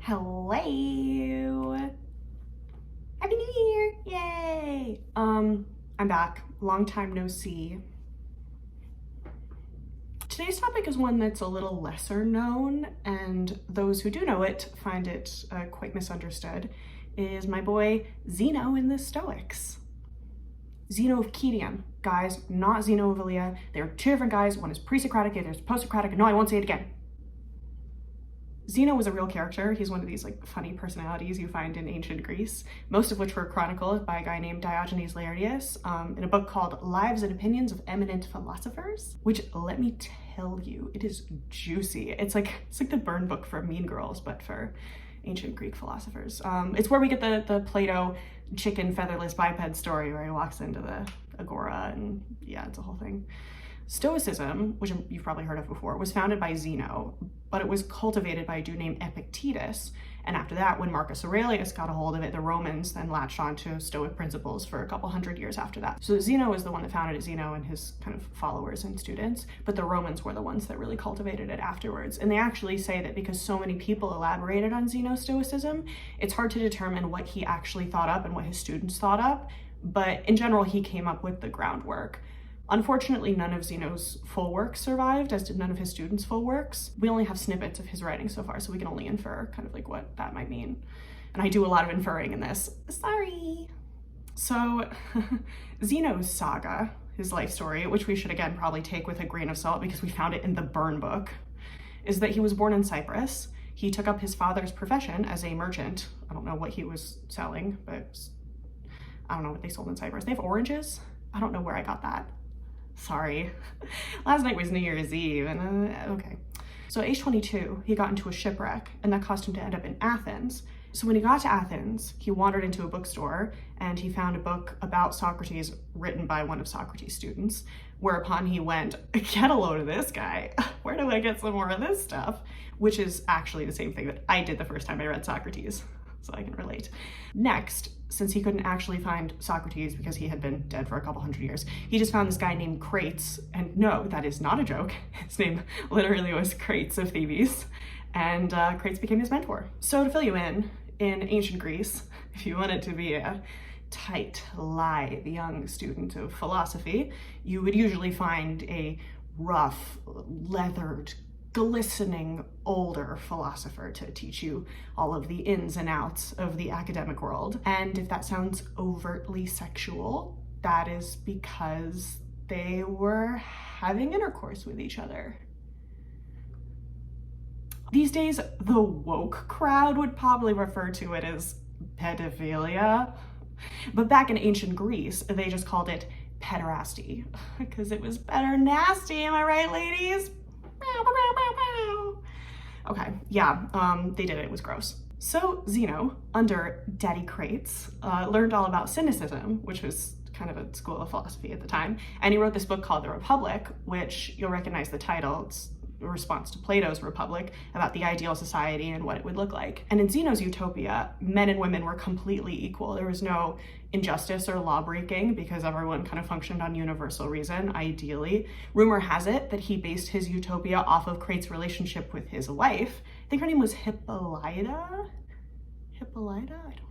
Hello! Happy New Year! Yay! I'm back. Long time no see. Today's topic is one that's a little lesser known, and those who do know it find it quite misunderstood, is my boy Zeno in the Stoics. Zeno of Citium. Guys, not Zeno of Elea. They're two different guys. One is pre-Socratic, the other is post-Socratic. No, I won't say it again. Zeno was a real character. He's one of these funny personalities you find in ancient Greece, most of which were chronicled by a guy named Diogenes Laertius in a book called Lives and Opinions of Eminent Philosophers, which, let me tell you, it is juicy. It's like the burn book for Mean Girls, but for ancient Greek philosophers. It's where we get the Plato chicken featherless biped story where he walks into the agora, and yeah, it's a whole thing. Stoicism, which you've probably heard of before, was founded by Zeno, but it was cultivated by a dude named Epictetus. And after that, when Marcus Aurelius got a hold of it, the Romans then latched onto Stoic principles for a couple hundred years after that. So Zeno is the one that founded it, Zeno and his kind of followers and students, but the Romans were the ones that really cultivated it afterwards. And they actually say that because so many people elaborated on Zeno's Stoicism, it's hard to determine what he actually thought up and what his students thought up. But in general, he came up with the groundwork. Unfortunately, none of Zeno's full works survived, as did none of his students' full works. We only have snippets of his writing so far, so we can only infer kind of what that might mean. And I do a lot of inferring in this. Sorry. So Zeno's saga, his life story, which we should again probably take with a grain of salt because we found it in the burn book, is that he was born in Cyprus. He took up his father's profession as a merchant. I don't know what he was selling, but I don't know what they sold in Cyprus. They have oranges? I don't know where I got that. Sorry. Last night was New Year's Eve, and okay. So at age 22, he got into a shipwreck, and that caused him to end up in Athens. So when he got to Athens, he wandered into a bookstore, and he found a book about Socrates written by one of Socrates' students, whereupon he went, get a load of this guy. Where do I get some more of this stuff? Which is actually the same thing that I did the first time I read Socrates, so I can relate. Next, since he couldn't actually find Socrates because he had been dead for a couple hundred years, he just found this guy named Crates, and no, that is not a joke. His name literally was Crates of Thebes, and Crates became his mentor. So to fill you in ancient Greece, if you wanted to be a tight, lithe young student of philosophy, you would usually find a rough, leathered, glistening older philosopher to teach you all of the ins and outs of the academic world. And if that sounds overtly sexual, that is because they were having intercourse with each other. These days, the woke crowd would probably refer to it as pedophilia, but back in ancient Greece, they just called it pederasty because it was better nasty, am I right, ladies? Okay, yeah, they did it. It was gross. So Zeno, under Daddy Crates, learned all about cynicism, which was kind of a school of philosophy at the time, and he wrote this book called The Republic, which you'll recognize the title. It's a response to Plato's Republic, about the ideal society and what it would look like. And in Zeno's utopia, men and women were completely equal. There was no injustice or law breaking because everyone kind of functioned on universal reason, ideally. Rumor has it that he based his utopia off of Crates' relationship with his wife. I think her name was Hippolyta? Hippolyta? I don't know.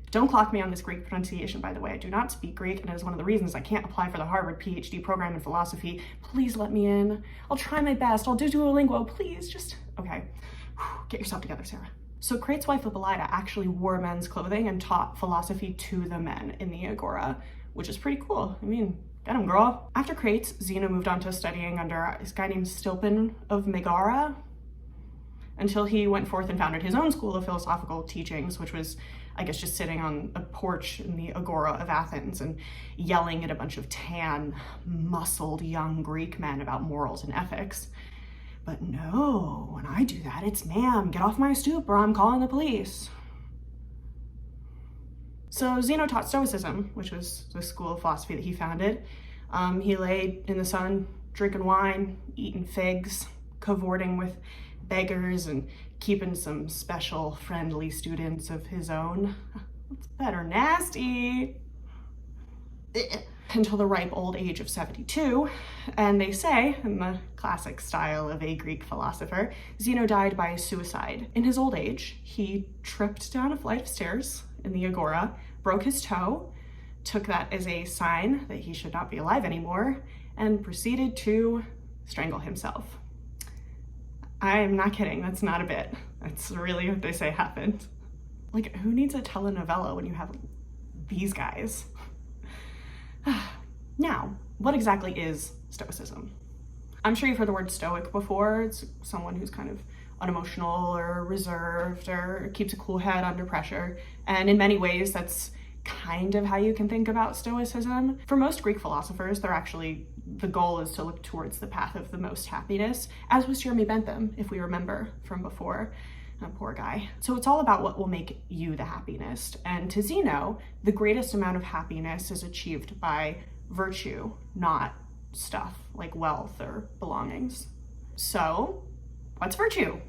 Don't clock me on this Greek pronunciation, by the way. I do not speak Greek, and it is one of the reasons I can't apply for the Harvard PhD program in philosophy. Please let me in. I'll try my best. I'll do Duolingo, please. Just, okay. Get yourself together, Sara. So Crates' wife Hippolyta actually wore men's clothing and taught philosophy to the men in the agora, which is pretty cool. I mean, get him, girl. After Crates, Zeno moved on to studying under this guy named Stilpon of Megara, until he went forth and founded his own school of philosophical teachings, which was, I guess, just sitting on a porch in the agora of Athens and yelling at a bunch of tan, muscled young Greek men about morals and ethics. But no, when I do that, it's ma'am, get off my stoop or I'm calling the police. So Zeno taught Stoicism, which was the school of philosophy that he founded. He lay in the sun, drinking wine, eating figs, cavorting with beggars, and keeping some special friendly students of his own. It's better nasty. until the ripe old age of 72, and they say, in the classic style of a Greek philosopher, Zeno died by suicide. In his old age, he tripped down a flight of stairs in the agora, broke his toe, took that as a sign that he should not be alive anymore, and proceeded to strangle himself. I'm not kidding, that's not a bit. That's really what they say happened. Like, who needs a telenovela when you have these guys? Now, what exactly is Stoicism? I'm sure you've heard the word Stoic before. It's someone who's kind of unemotional or reserved or keeps a cool head under pressure. And in many ways, that's kind of how you can think about Stoicism. For most Greek philosophers, the goal is to look towards the path of the most happiness, as was Jeremy Bentham, if we remember from before. Poor guy. So it's all about what will make you the happiest. And to Zeno, the greatest amount of happiness is achieved by virtue, not stuff like wealth or belongings. So, what's virtue?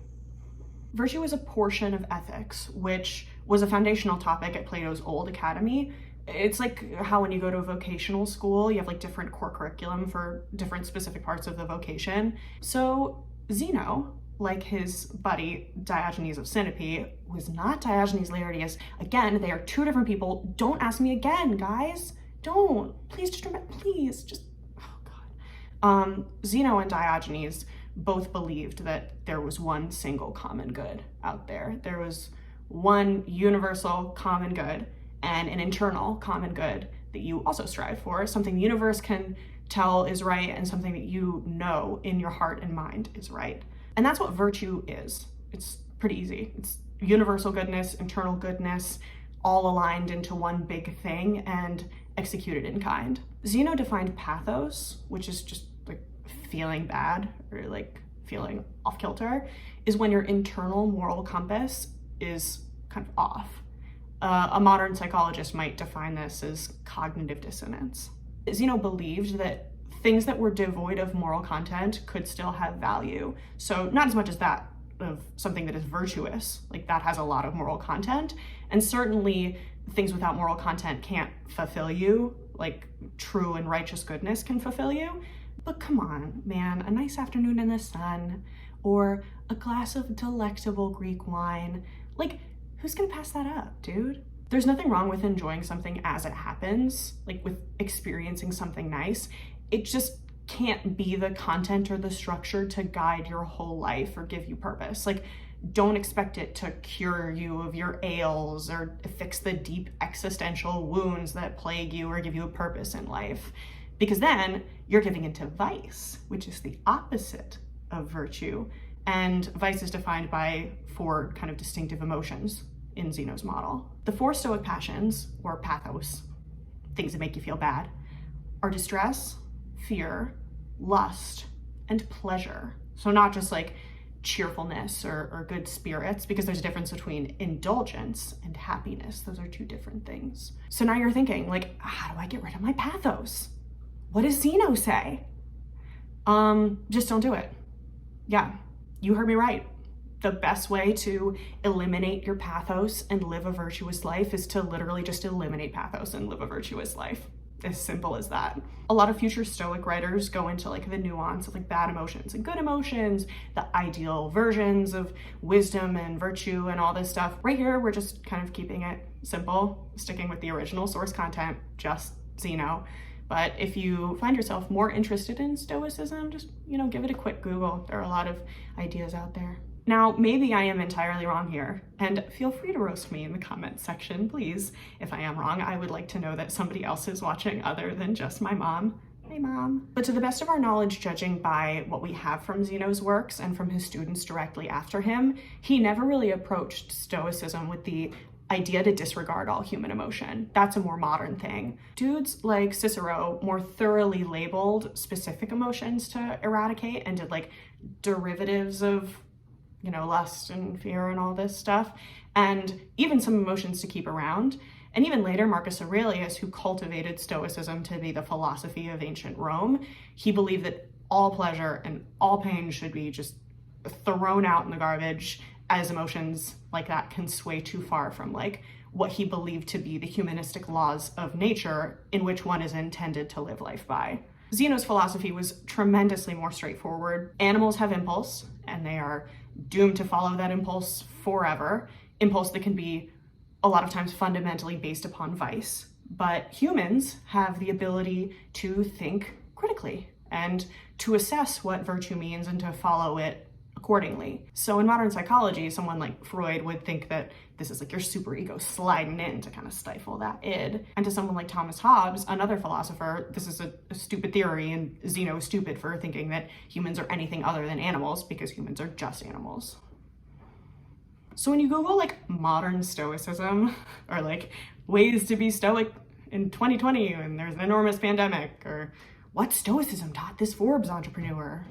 Virtue is a portion of ethics, which was a foundational topic at Plato's Old Academy. It's like how when you go to a vocational school, you have like different core curriculum for different specific parts of the vocation. So Zeno, like his buddy Diogenes of Sinope, was not Diogenes Laertius. Again, they are two different people. Don't ask me again, guys. Don't. Please just remember, oh God. Zeno and Diogenes both believed that there was one single common good out there. There was one universal common good and an internal common good that you also strive for, something the universe can tell is right and something that you know in your heart and mind is right. And that's what virtue is. It's pretty easy. It's universal goodness, internal goodness, all aligned into one big thing and executed in kind. Zeno defined pathos, which is just like feeling bad or like feeling off kilter, is when your internal moral compass is kind of off. A modern psychologist might define this as cognitive dissonance. Zeno believed that things that were devoid of moral content could still have value. So not as much as that of something that is virtuous, like that has a lot of moral content. And certainly things without moral content can't fulfill you, like true and righteous goodness can fulfill you. But come on, man, a nice afternoon in the sun or a glass of delectable Greek wine, like who's gonna pass that up, dude? There's nothing wrong with enjoying something as it happens, like with experiencing something nice. It just can't be the content or the structure to guide your whole life or give you purpose. Like, don't expect it to cure you of your ails or fix the deep existential wounds that plague you or give you a purpose in life. Because then you're giving into vice, which is the opposite of virtue. And vice is defined by 4 kind of distinctive emotions in Zeno's model. The 4 Stoic passions, or pathos, things that make you feel bad, are distress, fear, lust, and pleasure. So not just like cheerfulness or good spirits, because there's a difference between indulgence and happiness. Those are 2 different things. So now you're thinking, like, how do I get rid of my pathos? What does Zeno say? Just don't do it. Yeah, you heard me right. The best way to eliminate your pathos and live a virtuous life is to literally just eliminate pathos and live a virtuous life. As simple as that. A lot of future Stoic writers go into like the nuance of like bad emotions and good emotions, the ideal versions of wisdom and virtue and all this stuff. Right here, we're just kind of keeping it simple, sticking with the original source content, just Zeno. But if you find yourself more interested in Stoicism, just, give it a quick Google. There are a lot of ideas out there. Now, maybe I am entirely wrong here, and feel free to roast me in the comments section, please. If I am wrong, I would like to know that somebody else is watching other than just my mom. Hey, Mom. But to the best of our knowledge, judging by what we have from Zeno's works and from his students directly after him, he never really approached Stoicism with the idea to disregard all human emotion. That's a more modern thing. Dudes like Cicero more thoroughly labeled specific emotions to eradicate and did like derivatives of lust and fear and all this stuff, and even some emotions to keep around. And even later, Marcus Aurelius, who cultivated Stoicism to be the philosophy of ancient Rome, he believed that all pleasure and all pain should be just thrown out in the garbage, as emotions like that can sway too far from like what he believed to be the humanistic laws of nature in which one is intended to live life by. Zeno's philosophy was tremendously more straightforward. Animals have impulse, and they are doomed to follow that impulse forever. Impulse that can be a lot of times fundamentally based upon vice. But humans have the ability to think critically and to assess what virtue means and to follow it accordingly. So in modern psychology, someone like Freud would think that this is like your superego sliding in to kind of stifle that id. And to someone like Thomas Hobbes, another philosopher, this is a stupid theory, and Zeno is stupid for thinking that humans are anything other than animals, because humans are just animals. So when you Google like modern Stoicism, or like ways to be Stoic in 2020 when there's an enormous pandemic, or what Stoicism taught this Forbes entrepreneur,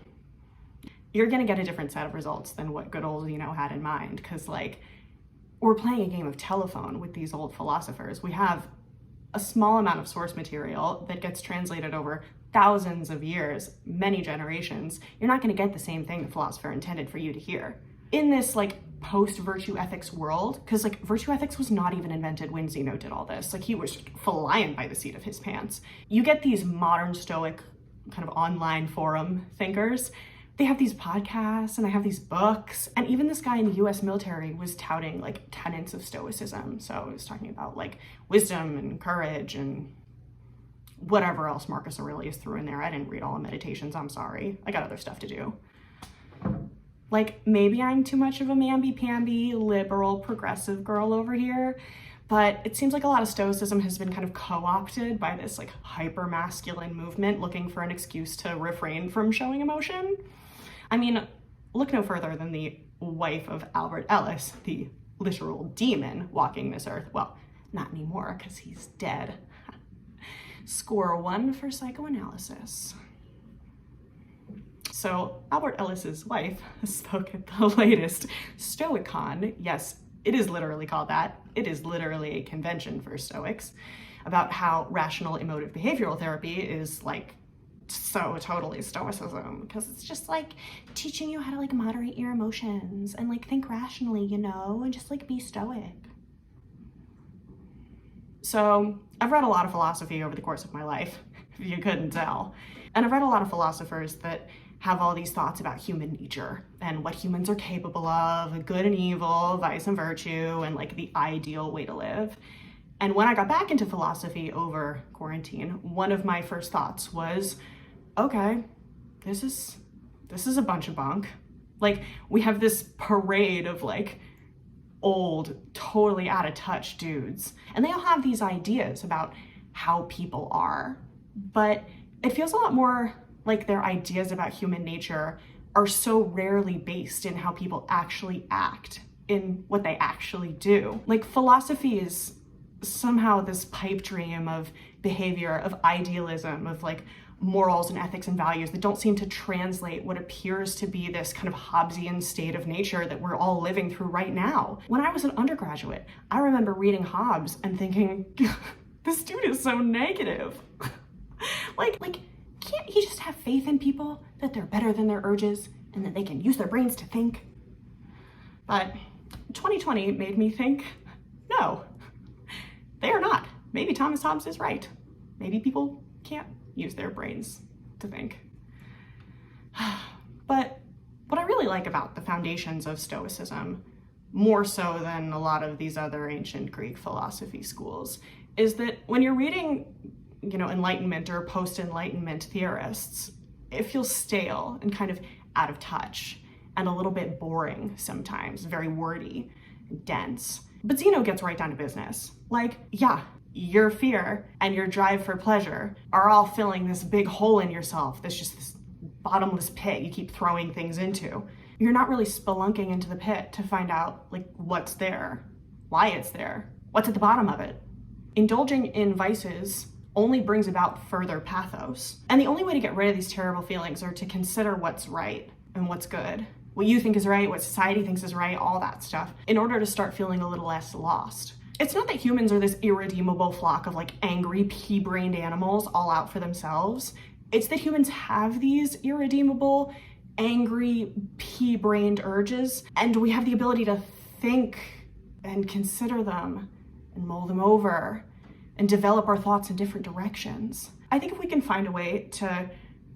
you're gonna get a different set of results than what good old Zeno had in mind, because like, we're playing a game of telephone with these old philosophers. We have a small amount of source material that gets translated over thousands of years, many generations. You're not going to get the same thing the philosopher intended for you to hear. In this like post-virtue ethics world, because like virtue ethics was not even invented when Zeno did all this. Like he was flying by the seat of his pants. You get these modern Stoic kind of online forum thinkers. They have these podcasts and they have these books, and even this guy in the US military was touting like tenets of Stoicism. So he was talking about like wisdom and courage and whatever else Marcus Aurelius threw in there. I didn't read all the meditations, I'm sorry. I got other stuff to do. Like maybe I'm too much of a mamby-pamby, liberal, progressive girl over here, but it seems like a lot of Stoicism has been kind of co-opted by this like hyper-masculine movement looking for an excuse to refrain from showing emotion. I mean, look no further than the wife of Albert Ellis, the literal demon walking this earth. Well, not anymore, because he's dead. Score 1 for psychoanalysis. So Albert Ellis's wife spoke at the latest Stoicon. Yes, it is literally called that. It is literally a convention for Stoics, about how rational emotive behavioral therapy is like so totally Stoicism, because it's just like teaching you how to like moderate your emotions and like think rationally, you know, and just like be stoic. So I've read a lot of philosophy over the course of my life, if you couldn't tell. And I've read a lot of philosophers that have all these thoughts about human nature and what humans are capable of, good and evil, vice and virtue, and like the ideal way to live. And when I got back into philosophy over quarantine, one of my first thoughts was, okay, this is a bunch of bunk. Like, we have this parade of like old, totally out of touch dudes, and they all have these ideas about how people are, but it feels a lot more like their ideas about human nature are so rarely based in how people actually act, in what they actually do. Like, philosophy is somehow this pipe dream of behavior, of idealism, of like morals and ethics and values that don't seem to translate what appears to be this kind of Hobbesian state of nature that we're all living through right now. When I was an undergraduate, I remember reading Hobbes and thinking, this dude is so negative. like, can't he just have faith in people that they're better than their urges and that they can use their brains to think? But 2020 made me think, no, they are not. Maybe Thomas Hobbes is right. Maybe people can't use their brains to think. But what I really like about the foundations of Stoicism, more so than a lot of these other ancient Greek philosophy schools, is that when you're reading, you know, Enlightenment or post-Enlightenment theorists, it feels stale and kind of out of touch and a little bit boring sometimes, very wordy and dense. But Zeno gets right down to business. Like, yeah, your fear and your drive for pleasure are all filling this big hole in yourself. There's just this bottomless pit you keep throwing things into. You're not really spelunking into the pit to find out like what's there, why it's there, what's at the bottom of it. Indulging in vices only brings about further pathos. And the only way to get rid of these terrible feelings are to consider what's right and what's good, what you think is right, what society thinks is right, all that stuff, in order to start feeling a little less lost. It's not that humans are this irredeemable flock of like angry, pea-brained animals all out for themselves. It's that humans have these irredeemable, angry, pea-brained urges, and we have the ability to think and consider them and mull them over and develop our thoughts in different directions. I think if we can find a way to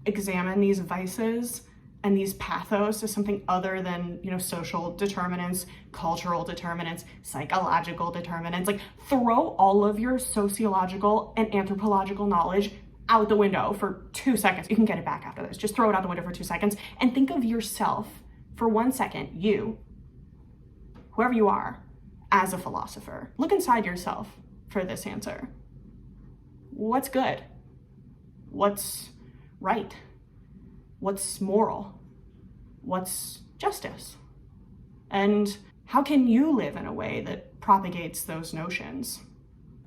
examine these vices and these pathos as something other than, social determinants, cultural determinants, psychological determinants, like throw all of your sociological and anthropological knowledge out the window for 2 seconds. You can get it back after this. Just throw it out the window for 2 seconds and think of yourself for 1 second, you, whoever you are, as a philosopher. Look inside yourself for this answer. What's good? What's right? What's moral? What's justice? And how can you live in a way that propagates those notions?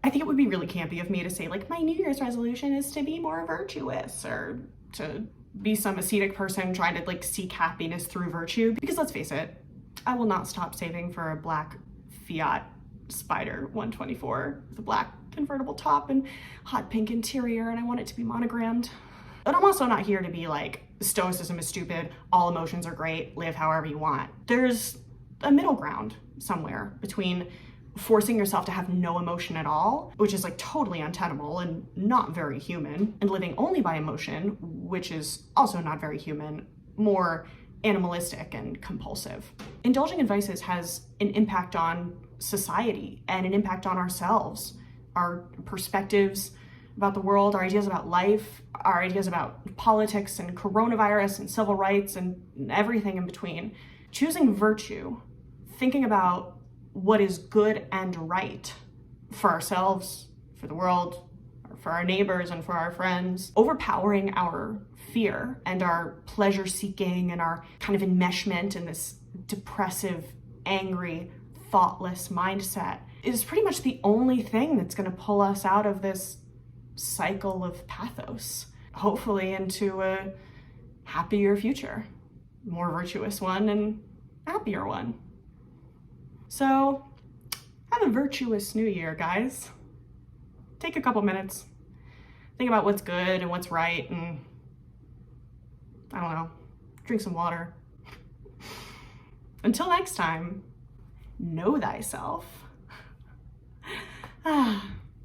I think it would be really campy of me to say, like, my New Year's resolution is to be more virtuous, or to be some ascetic person trying to, like, seek happiness through virtue. Because let's face it, I will not stop saving for a black Fiat Spider 124 with a black convertible top and hot pink interior, and I want it to be monogrammed. But I'm also not here to be like, Stoicism is stupid, all emotions are great, live however you want. There's a middle ground somewhere between forcing yourself to have no emotion at all, which is like totally untenable and not very human, and living only by emotion, which is also not very human, more animalistic and compulsive. Indulging in vices has an impact on society and an impact on ourselves, our perspectives about the world, our ideas about life, our ideas about politics and coronavirus and civil rights and everything in between. Choosing virtue, thinking about what is good and right for ourselves, for the world, for our neighbors and for our friends, overpowering our fear and our pleasure seeking and our kind of enmeshment in this depressive, angry, thoughtless mindset is pretty much the only thing that's going to pull us out of this cycle of pathos, hopefully into a happier future, more virtuous one and happier one. So have a virtuous new year, guys. Take a couple minutes, think about what's good and what's right, and I don't know, drink some water. Until next time, know thyself.